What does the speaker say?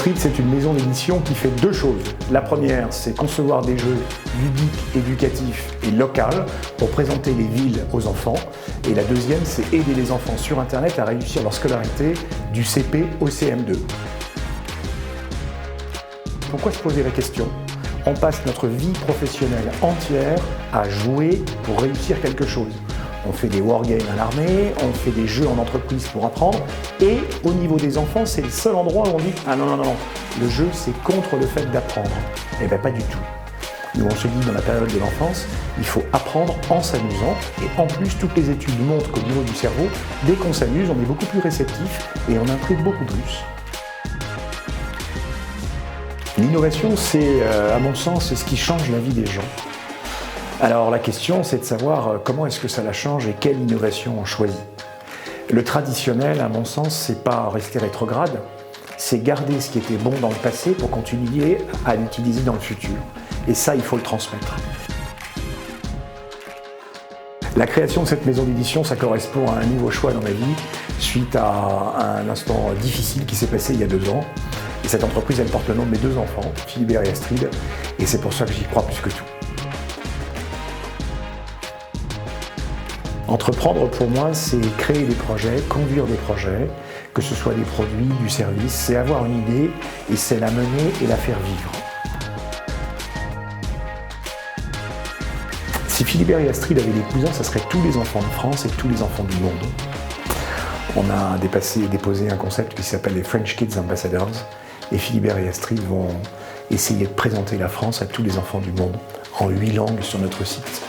Astrid, c'est une maison d'édition qui fait deux choses. La première, c'est concevoir des jeux ludiques, éducatifs et locaux pour présenter les villes aux enfants. Et la deuxième, c'est aider les enfants sur Internet à réussir leur scolarité du CP au CM2. Pourquoi se poser la question ? On passe notre vie professionnelle entière à jouer pour réussir quelque chose. On fait des wargames à l'armée, on fait des jeux en entreprise pour apprendre, et au niveau des enfants, c'est le seul endroit où on dit « Ah non, le jeu c'est contre le fait d'apprendre ». Eh bien pas du tout. Nous on se dit dans la période de l'enfance, il faut apprendre en s'amusant, et en plus toutes les études montrent qu'au niveau du cerveau, dès qu'on s'amuse, on est beaucoup plus réceptif et on imprime beaucoup plus. L'innovation, c'est, à mon sens, c'est ce qui change la vie des gens. Alors la question, c'est de savoir comment est-ce que ça la change et quelle innovation on choisit. Le traditionnel, à mon sens, c'est pas rester rétrograde, c'est garder ce qui était bon dans le passé pour continuer à l'utiliser dans le futur. Et ça, il faut le transmettre. La création de cette maison d'édition, ça correspond à un nouveau choix dans ma vie, suite à un instant difficile qui s'est passé il y a 2 ans. Et cette entreprise, elle porte le nom de mes 2 enfants, Philibert et Astrid, et c'est pour ça que j'y crois plus que tout. Entreprendre, pour moi, c'est créer des projets, conduire des projets, que ce soit des produits, du service, c'est avoir une idée et c'est la mener et la faire vivre. Si Philibert et Astrid avaient des cousins, ça serait tous les enfants de France et tous les enfants du monde. On a déposé un concept qui s'appelle les French Kids Ambassadors, et Philibert et Astrid vont essayer de présenter la France à tous les enfants du monde en 8 langues sur notre site.